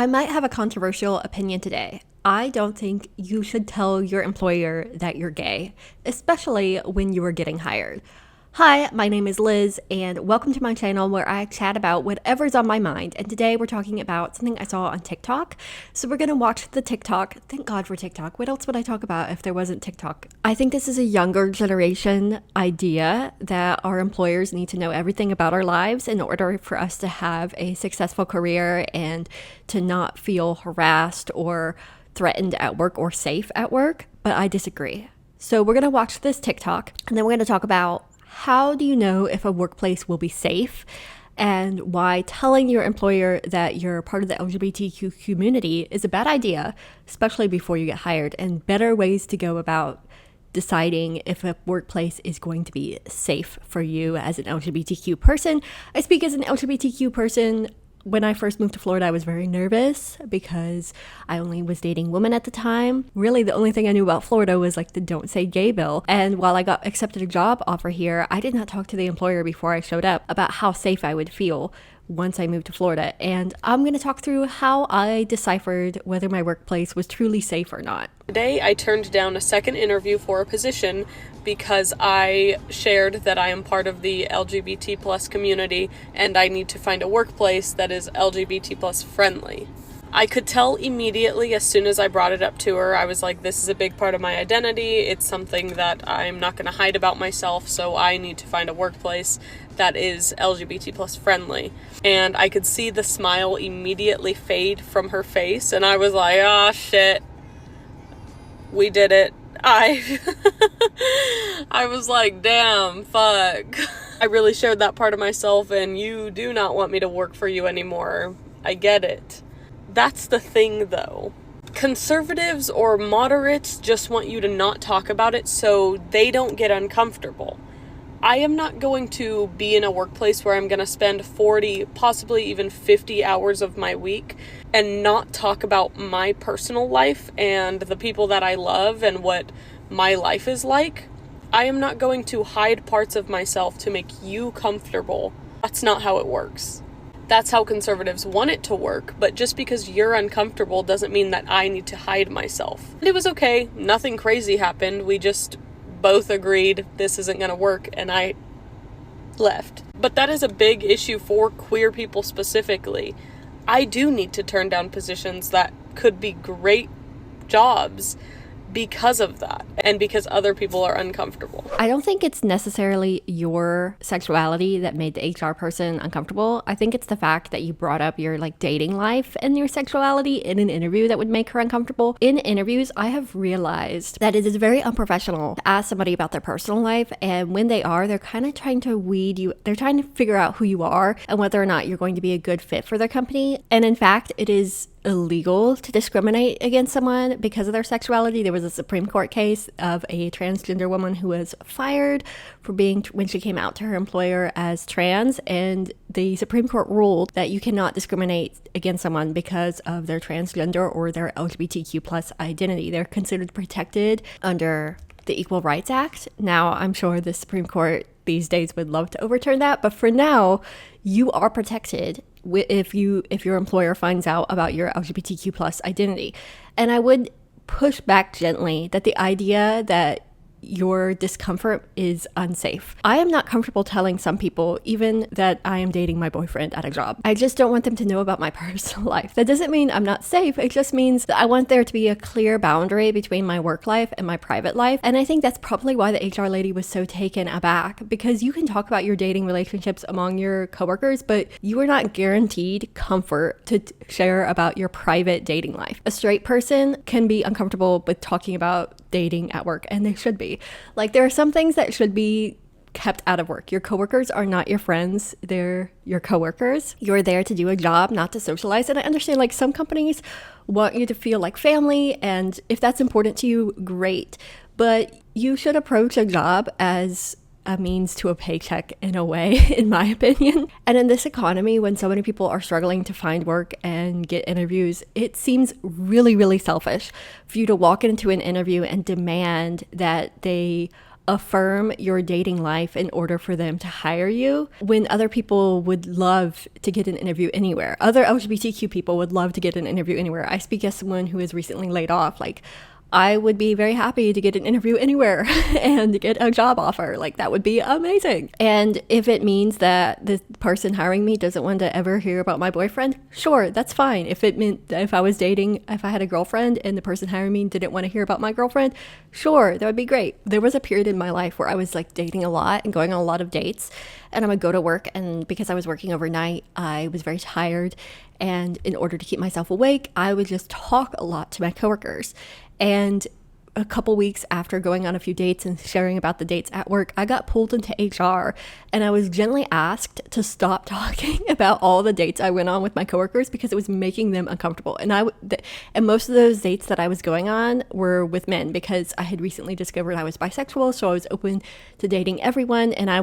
I might have a controversial opinion today. I don't think you should tell your employer that you're gay, especially when you are getting hired. Hi, my name is Liz, and welcome to my channel where I chat about whatever's on my mind. And today we're talking about something I saw on TikTok. So we're going to watch the TikTok. Thank God for TikTok. What else would I talk about if there wasn't TikTok? I think this is a younger generation idea that our employers need to know everything about our lives in order for us to have a successful career and to not feel harassed or threatened at work or safe at work. But I disagree. So we're going to watch this TikTok, and then we're going to talk about how do you know if a workplace will be safe, and why telling your employer that you're part of the LGBTQ community is a bad idea, especially before you get hired, and better ways to go about deciding if a workplace is going to be safe for you as an LGBTQ person. I speak as an LGBTQ person. When I first moved to Florida, I was very nervous because I only was dating women at the time. Really, the only thing I knew about Florida was like the don't say gay bill. And while I got accepted a job offer here, I did not talk to the employer before I showed up about how safe I would feel once I moved to Florida. And I'm going to talk through how I deciphered whether my workplace was truly safe or not. Today, I turned down a second interview for a position because I shared that I am part of the LGBT plus community and I need to find a workplace that is LGBT plus friendly. I could tell immediately as soon as I brought it up to her. I was like, this is a big part of my identity. It's something that I'm not going to hide about myself, so I need to find a workplace that is LGBT plus friendly. And I could see the smile immediately fade from her face, and I was like, ah, shit. We did it. I was like, damn, fuck. I really shared that part of myself, and you do not want me to work for you anymore. I get it. That's the thing, though. Conservatives or moderates just want you to not talk about it so they don't get uncomfortable. I am not going to be in a workplace where I'm going to spend 40, possibly even 50 hours of my week and not talk about my personal life and the people that I love and what my life is like. I am not going to hide parts of myself to make you comfortable. That's not how it works. That's how conservatives want it to work, but just because you're uncomfortable doesn't mean that I need to hide myself. And it was okay. Nothing crazy happened. We just both agreed this isn't going to work, and I left. But that is a big issue for queer people specifically. I do need to turn down positions that could be great jobs because of that, and because other people are uncomfortable. I don't think it's necessarily your sexuality that made the HR person uncomfortable. I think it's the fact that you brought up your dating life and your sexuality in an interview that would make her uncomfortable. In interviews, I have realized that it is very unprofessional to ask somebody about their personal life, and when they are, they're kind of trying to weed you. They're trying to figure out who you are and whether or not you're going to be a good fit for their company. And in fact, it is illegal to discriminate against someone because of their sexuality. There was a Supreme Court case of a transgender woman who was fired for when she came out to her employer as trans, and the Supreme Court ruled that you cannot discriminate against someone because of their transgender or their LGBTQ plus identity. They're considered protected under the Equal Rights Act. Now, I'm sure the Supreme Court these days would love to overturn that, but for now, you are protected if your employer finds out about your LGBTQ plus identity. And I would push back gently that the idea that your discomfort is unsafe. I am not comfortable telling some people even that I am dating my boyfriend at a job. I just don't want them to know about my personal life. That doesn't mean I'm not safe. It just means that I want there to be a clear boundary between my work life and my private life. And I think that's probably why the HR lady was so taken aback, because you can talk about your dating relationships among your coworkers, but you are not guaranteed comfort to share about your private dating life. A straight person can be uncomfortable with talking about dating at work, and they should be. There are some things that should be kept out of work. Your coworkers are not your friends. They're your coworkers. You're there to do a job, not to socialize. And I understand some companies want you to feel like family, and if that's important to you, great. But you should approach a job as a means to a paycheck in a way, in my opinion. And in this economy, when so many people are struggling to find work and get interviews, it seems really, really selfish for you to walk into an interview and demand that they affirm your dating life in order for them to hire you when other people would love to get an interview anywhere. Other LGBTQ people would love to get an interview anywhere. I speak as someone who is recently laid off. Like, I would be very happy to get an interview anywhere and get a job offer. Like, that would be amazing. And if it means that the person hiring me doesn't want to ever hear about my boyfriend, sure, that's fine. If it meant that if I was dating, if I had a girlfriend and the person hiring me didn't want to hear about my girlfriend, sure, that would be great. There was a period in my life where I was like dating a lot and going on a lot of dates, and I would go to work, and because I was working overnight, I was very tired. And in order to keep myself awake, I would just talk a lot to my coworkers. And a couple weeks after going on a few dates and sharing about the dates at work, I got pulled into HR, and I was gently asked to stop talking about all the dates I went on with my coworkers because it was making them uncomfortable. And and most of those dates that I was going on were with men because I had recently discovered I was bisexual, so I was open to dating everyone. And I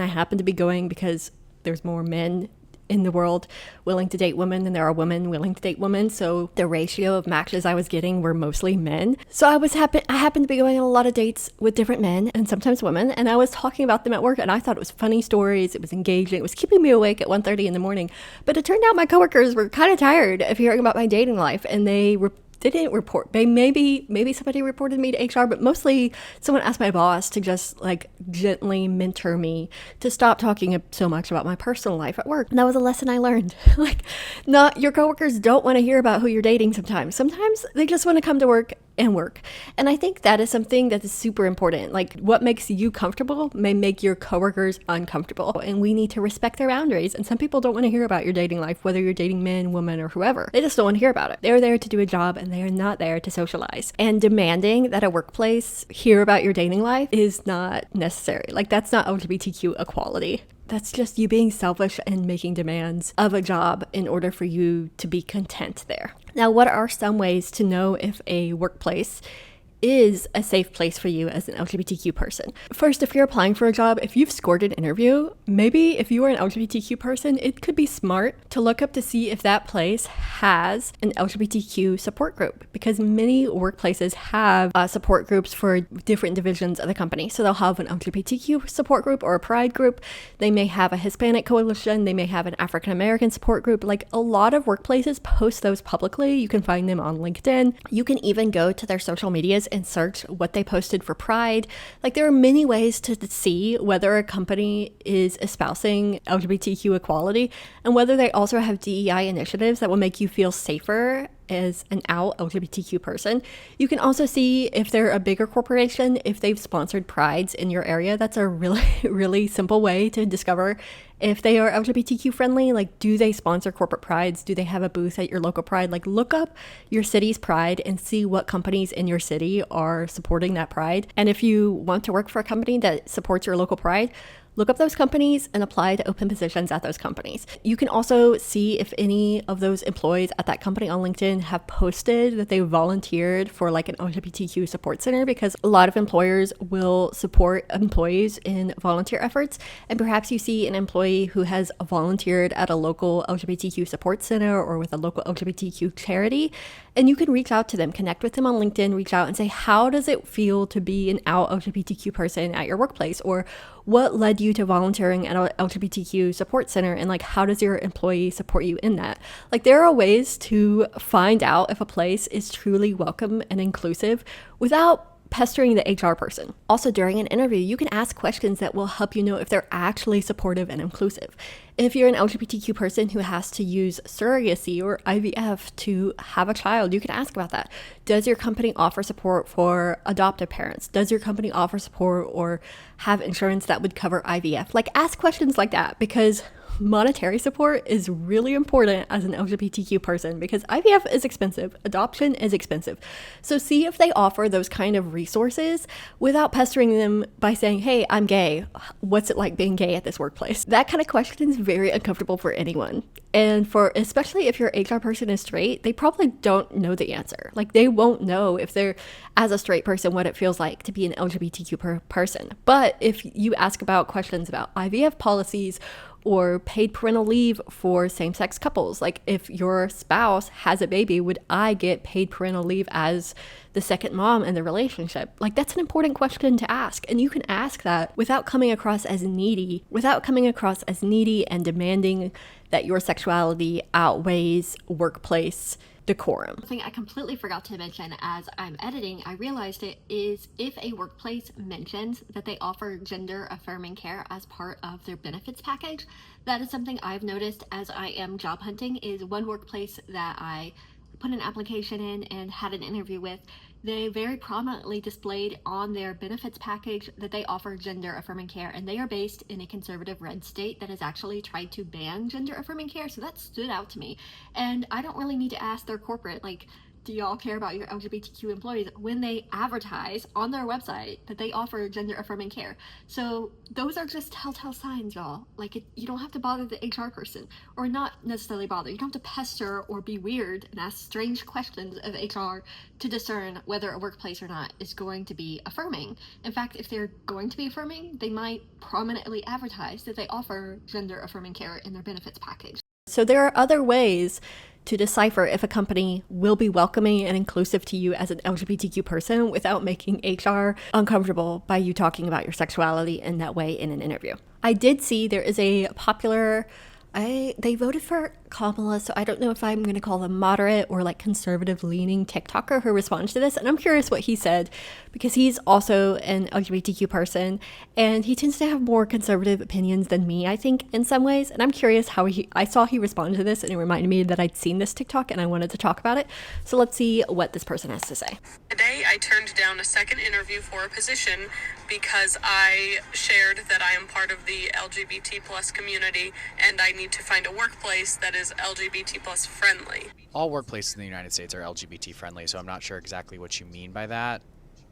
happened to be going because there's more men in the world willing to date women than there are women willing to date women. So the ratio of matches I was getting were mostly men. So I happened to be going on a lot of dates with different men and sometimes women, and I was talking about them at work, and I thought it was funny stories. It was engaging. It was keeping me awake at 1:30 in the morning. But it turned out my coworkers were kind of tired of hearing about my dating life, and they didn't report. Maybe somebody reported me to HR, but mostly someone asked my boss to just like gently mentor me to stop talking so much about my personal life at work. And that was a lesson I learned. Like, not your coworkers don't want to hear about who you're dating sometimes. Sometimes they just want to come to work and work. And I think that is something that is super important. Like, what makes you comfortable may make your coworkers uncomfortable, and we need to respect their boundaries. And some people don't want to hear about your dating life, whether you're dating men, women, or whoever. They just don't want to hear about it. They're there to do a job, and they are not there to socialize. And demanding that a workplace hear about your dating life is not necessary. Like, that's not LGBTQ equality. That's just you being selfish and making demands of a job in order for you to be content there. Now, what are some ways to know if a workplace is a safe place for you as an LGBTQ person? First, if you're applying for a job, if you've scored an interview, maybe if you are an LGBTQ person, it could be smart to look up to see if that place has an LGBTQ support group, because many workplaces have support groups for different divisions of the company. So they'll have an LGBTQ support group or a pride group. They may have a Hispanic coalition. They may have an African American support group. Like, a lot of workplaces post those publicly. You can find them on LinkedIn. You can even go to their social medias and search what they posted for Pride. Like, there are many ways to see whether a company is espousing LGBTQ equality and whether they also have DEI initiatives that will make you feel safer as an out LGBTQ person. You can also see if they're a bigger corporation, if they've sponsored prides in your area. That's a really, really simple way to discover if they are LGBTQ friendly. Like, do they sponsor corporate prides? Do they have a booth at your local pride? Like, look up your city's pride and see what companies in your city are supporting that pride. And if you want to work for a company that supports your local pride, look up those companies and apply to open positions at those companies. You can also see if any of those employees at that company on LinkedIn have posted that they volunteered for like an LGBTQ support center, because a lot of employers will support employees in volunteer efforts. And perhaps you see an employee who has volunteered at a local LGBTQ support center or with a local LGBTQ charity, and you can reach out to them, connect with them on LinkedIn, reach out and say, how does it feel to be an out LGBTQ person at your workplace? Or what led you to volunteering at an LGBTQ support center, and like, how does your employee support you in that? Like, there are ways to find out if a place is truly welcome and inclusive without pestering the HR person. Also, during an interview, you can ask questions that will help you know if they're actually supportive and inclusive. If you're an LGBTQ person who has to use surrogacy or IVF to have a child, you can ask about that. Does your company offer support for adoptive parents? Does your company offer support or have insurance that would cover IVF? Like, ask questions like that, because monetary support is really important as an LGBTQ person, because IVF is expensive, adoption is expensive. So see if they offer those kind of resources without pestering them by saying, hey, I'm gay. What's it like being gay at this workplace? That kind of question is very uncomfortable for anyone. And especially if your HR person is straight, they probably don't know the answer. Like, they won't know if they're, as a straight person, what it feels like to be an LGBTQ person. But if you ask about questions about IVF policies or paid parental leave for same-sex couples. Like, if your spouse has a baby, would I get paid parental leave as the second mom in the relationship? Like, that's an important question to ask. And you can ask that without coming across as needy, and demanding that your sexuality outweighs workplace decorum. Something I completely forgot to mention as I'm editing, I realized it, is if a workplace mentions that they offer gender affirming care as part of their benefits package, that is something I've noticed as I am job hunting. Is one workplace that I put an application in and had an interview with, they very prominently displayed on their benefits package that they offer gender affirming care, and they are based in a conservative red state that has actually tried to ban gender affirming care. So that stood out to me. And I don't really need to ask their corporate, like, do y'all care about your LGBTQ employees, when they advertise on their website that they offer gender affirming care. So those are just telltale signs, y'all. Like, you don't have to bother the HR person, or not necessarily bother. You don't have to pester or be weird and ask strange questions of HR to discern whether a workplace or not is going to be affirming. In fact, if they're going to be affirming, they might prominently advertise that they offer gender affirming care in their benefits package. So there are other ways to decipher if a company will be welcoming and inclusive to you as an LGBTQ person without making HR uncomfortable by you talking about your sexuality in that way in an interview. I did see there is a popular, they voted for Kamala, so I don't know if I'm going to call them moderate or like conservative leaning TikToker who responds to this. And I'm curious what he said, because he's also an LGBTQ person and he tends to have more conservative opinions than me, I think, in some ways. And I'm curious how I saw he responded to this, and it reminded me that I'd seen this TikTok and I wanted to talk about it. So let's see what this person has to say. Today, I turned down a second interview for a position because I shared that I am part of the LGBT plus community and I need to find a workplace that is LGBT plus friendly. All workplaces in the United States are LGBT friendly, so I'm not sure exactly what you mean by that,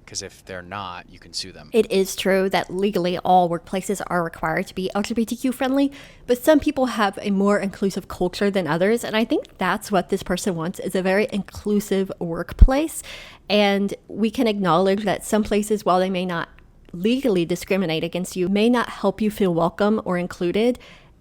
because if they're not, you can sue them. It is true that legally all workplaces are required to be LGBTQ friendly, but some people have a more inclusive culture than others, and I think that's what this person wants, is a very inclusive workplace. And we can acknowledge that some places, while they may not legally discriminate against you, may not help you feel welcome or included.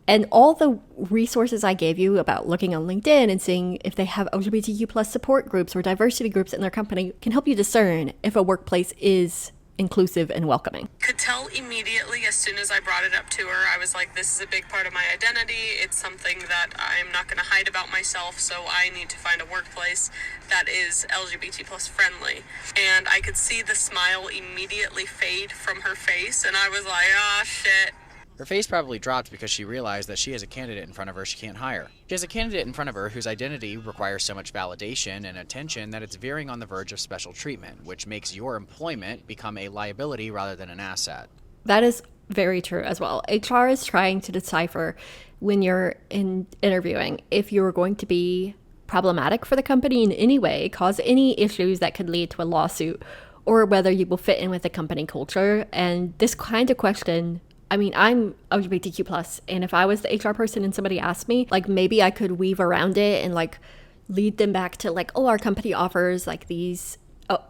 And all the resources I gave you about looking on LinkedIn and seeing if they have LGBTQ plus support groups or diversity groups in their company can help you discern if a workplace is inclusive and welcoming. Could tell immediately as soon as I brought it up to her. I was like, this is a big part of my identity. It's something that I'm not going to hide about myself, so I need to find a workplace that is LGBT plus friendly. And I could see the smile immediately fade from her face, and I was like, oh shit. Her face probably dropped because she realized that she has a candidate in front of her she can't hire. She has a candidate in front of her whose identity requires so much validation and attention that it's veering on the verge of special treatment, which makes your employment become a liability rather than an asset. That is very true as well. HR is trying to decipher, when you're interviewing, if you're going to be problematic for the company in any way, cause any issues that could lead to a lawsuit, or whether you will fit in with the company culture. And this kind of question, I mean, I'm LGBTQ plus, and if I was the HR person and somebody asked me, like, maybe I could weave around it and like lead them back to like, oh, our company offers like these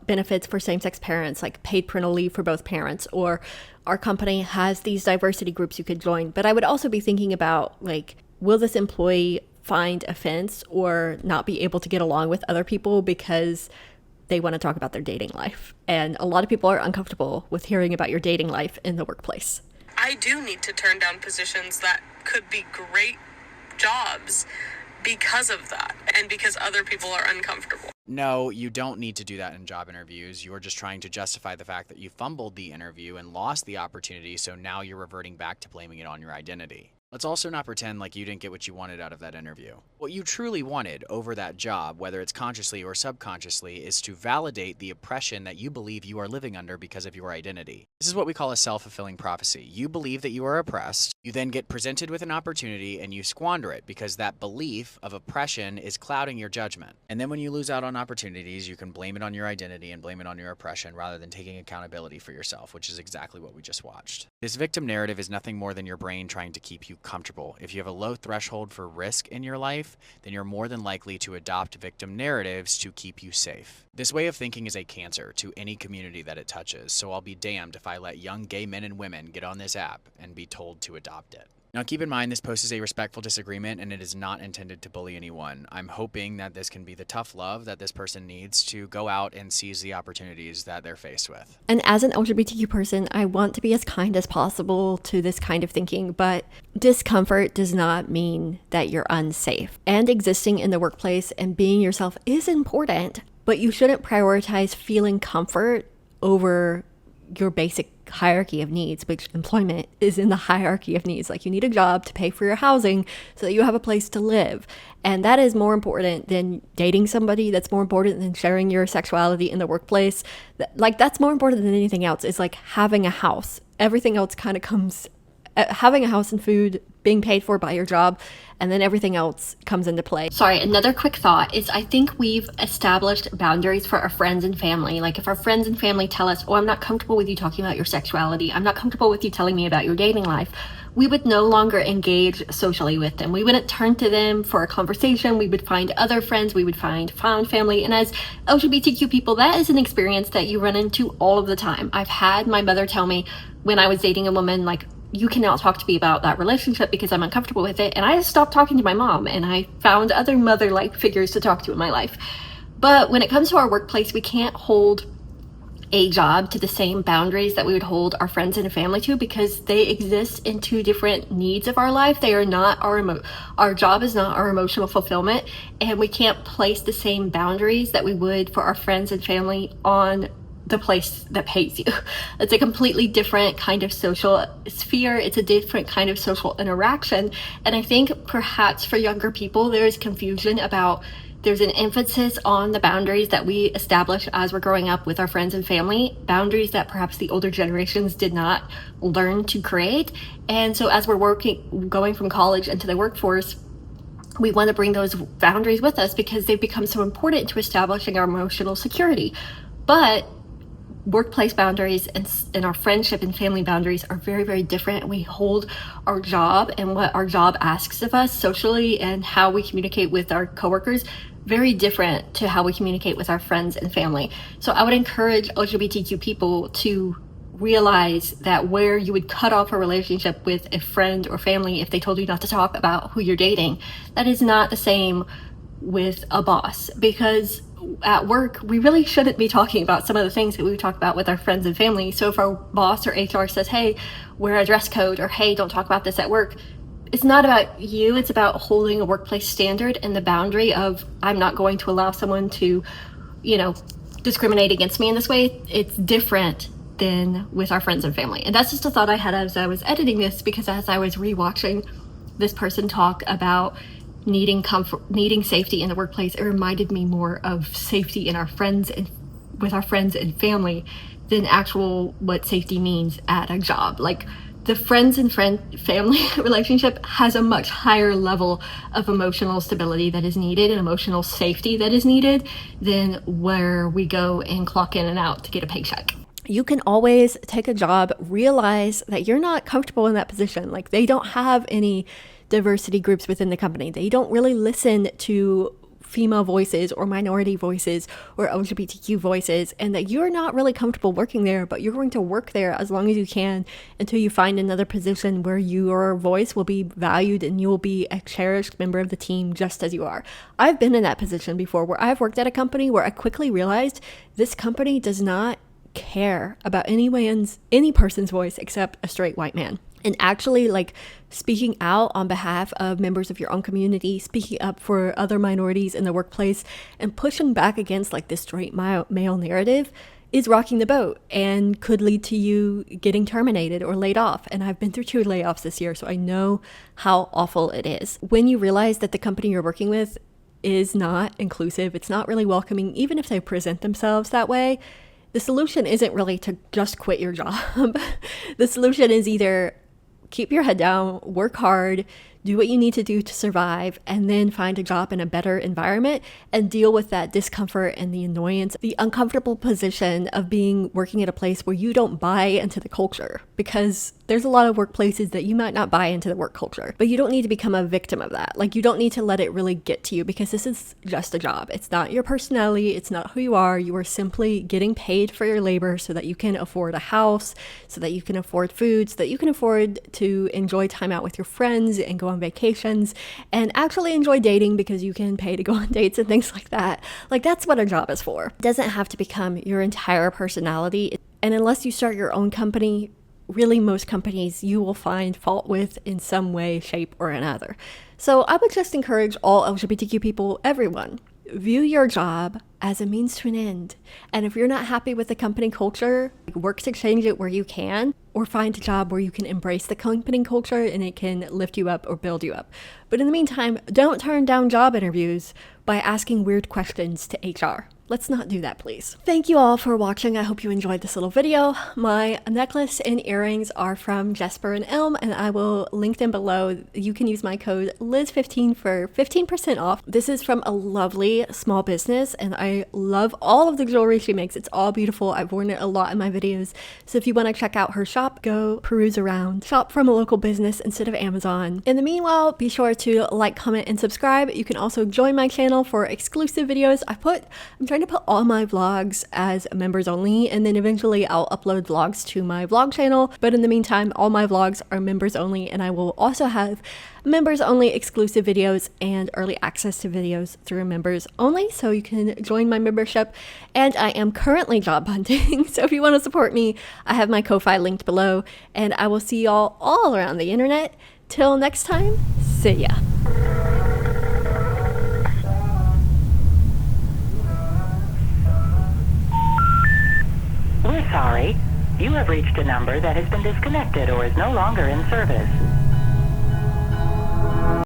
benefits for same-sex parents, like paid parental leave for both parents, or our company has these diversity groups you could join. But I would also be thinking about, like, will this employee find offense or not be able to get along with other people because they want to talk about their dating life? And a lot of people are uncomfortable with hearing about your dating life in the workplace. I do need to turn down positions that could be great jobs because of that, and because other people are uncomfortable. No, you don't need to do that in job interviews. You're just trying to justify the fact that you fumbled the interview and lost the opportunity, so now you're reverting back to blaming it on your identity. Let's also not pretend like you didn't get what you wanted out of that interview. What you truly wanted over that job, whether it's consciously or subconsciously, is to validate the oppression that you believe you are living under because of your identity. This is what we call a self-fulfilling prophecy. You believe that you are oppressed, you then get presented with an opportunity and you squander it because that belief of oppression is clouding your judgment. And then when you lose out on opportunities, you can blame it on your identity and blame it on your oppression rather than taking accountability for yourself, which is exactly what we just watched. This victim narrative is nothing more than your brain trying to keep you comfortable. If you have a low threshold for risk in your life, then you're more than likely to adopt victim narratives to keep you safe. This way of thinking is a cancer to any community that it touches, so I'll be damned if I let young gay men and women get on this app and be told to adopt it. Now, keep in mind, this post is a respectful disagreement and it is not intended to bully anyone. I'm hoping that this can be the tough love that this person needs to go out and seize the opportunities that they're faced with. And as an LGBTQ person, I want to be as kind as possible to this kind of thinking, but discomfort does not mean that you're unsafe. And existing in the workplace and being yourself is important, but you shouldn't prioritize feeling comfort over your basic hierarchy of needs, which employment is in the hierarchy of needs. Like, you need a job to pay for your housing so that you have a place to live. And that is more important than dating somebody. That's more important than sharing your sexuality in the workplace. That's more important than anything else, is like having a house. Everything else kind of comes, having a house and food, being paid for by your job, and then everything else comes into play. Sorry, another quick thought is I think we've established boundaries for our friends and family. Like, if our friends and family tell us, oh, I'm not comfortable with you talking about your sexuality, I'm not comfortable with you telling me about your dating life, we would no longer engage socially with them. We wouldn't turn to them for a conversation. We would find other friends. We would find found family. And as LGBTQ people, that is an experience that you run into all of the time. I've had my mother tell me when I was dating a woman, like, you cannot talk to me about that relationship because I'm uncomfortable with it. And I stopped talking to my mom and I found other mother-like figures to talk to in my life. But when it comes to our workplace, we can't hold a job to the same boundaries that we would hold our friends and family to, because they exist in two different needs of our life. They are not our job is not our emotional fulfillment, and we can't place the same boundaries that we would for our friends and family on the place that pays you. It's a completely different kind of social sphere. It's a different kind of social interaction. And I think perhaps for younger people, there is confusion about, there's an emphasis on the boundaries that we establish as we're growing up with our friends and family, boundaries that perhaps the older generations did not learn to create. And so as we're going from college into the workforce, we want to bring those boundaries with us because they've become so important to establishing our emotional security. But workplace boundaries and our friendship and family boundaries are very, very different. We hold our job and what our job asks of us socially and how we communicate with our coworkers very different to how we communicate with our friends and family. So I would encourage LGBTQ people to realize that where you would cut off a relationship with a friend or family if they told you not to talk about who you're dating, that is not the same with a boss, because at work, we really shouldn't be talking about some of the things that we talk about with our friends and family. So if our boss or HR says, hey, wear a dress code, or hey, don't talk about this at work, it's not about you. It's about holding a workplace standard and the boundary of, I'm not going to allow someone to, discriminate against me in this way. It's different than with our friends and family. And that's just a thought I had as I was editing this, because as I was rewatching this person talk about needing comfort, needing safety in the workplace, it reminded me more of safety in our friends and with our friends and family than actual what safety means at a job. Like, the friends and family relationship has a much higher level of emotional stability that is needed and emotional safety that is needed than where we go and clock in and out to get a paycheck. You can always take a job, realize that you're not comfortable in that position. Like, they don't have any diversity groups within the company. They don't really listen to female voices or minority voices or LGBTQ voices, and that you're not really comfortable working there, but you're going to work there as long as you can until you find another position where your voice will be valued and you will be a cherished member of the team just as you are. I've been in that position before, where I've worked at a company where I quickly realized this company does not care about any person's voice except a straight white man. And actually, like, speaking out on behalf of members of your own community, speaking up for other minorities in the workplace, and pushing back against like this straight male narrative is rocking the boat and could lead to you getting terminated or laid off. And I've been through 2 layoffs this year, so I know how awful it is. When you realize that the company you're working with is not inclusive, it's not really welcoming, even if they present themselves that way, the solution isn't really to just quit your job. The solution is either keep your head down, work hard, do what you need to do to survive, and then find a job in a better environment and deal with that discomfort and the annoyance, the uncomfortable position of working at a place where you don't buy into the culture. Because there's a lot of workplaces that you might not buy into the work culture, but you don't need to become a victim of that. Like, you don't need to let it really get to you, because this is just a job. It's not your personality. It's not who you are. You are simply getting paid for your labor so that you can afford a house, so that you can afford food, so that you can afford to enjoy time out with your friends and go on vacations and actually enjoy dating, because you can pay to go on dates and things like that. Like, that's what a job is for. It doesn't have to become your entire personality. And unless you start your own company, really most companies you will find fault with in some way, shape, or another. So I would just encourage all LGBTQ people, everyone, view your job as a means to an end. And if you're not happy with the company culture, work to change it where you can, or find a job where you can embrace the company culture and it can lift you up or build you up. But in the meantime, don't turn down job interviews by asking weird questions to HR. Let's not do that, please. Thank you all for watching. I hope you enjoyed this little video. My necklace and earrings are from Jesper and Elm, and I will link them below. You can use my code Liz15 for 15% off. This is from a lovely small business, and I love all of the jewelry she makes. It's all beautiful. I've worn it a lot in my videos. So if you want to check out her shop, go peruse around. Shop from a local business instead of Amazon. In the meanwhile, be sure to like, comment, and subscribe. You can also join my channel for exclusive videos. I'm trying to put all my vlogs as members only, and then eventually I'll upload vlogs to my vlog channel. But in the meantime, all my vlogs are members only, and I will also have members only exclusive videos and early access to videos through members only, so you can join my membership. And I am currently job hunting, so if you want to support me, I have my Ko-Fi linked below, and I will see y'all all around the internet. Till next time, see ya. We're sorry. You have reached a number that has been disconnected or is no longer in service.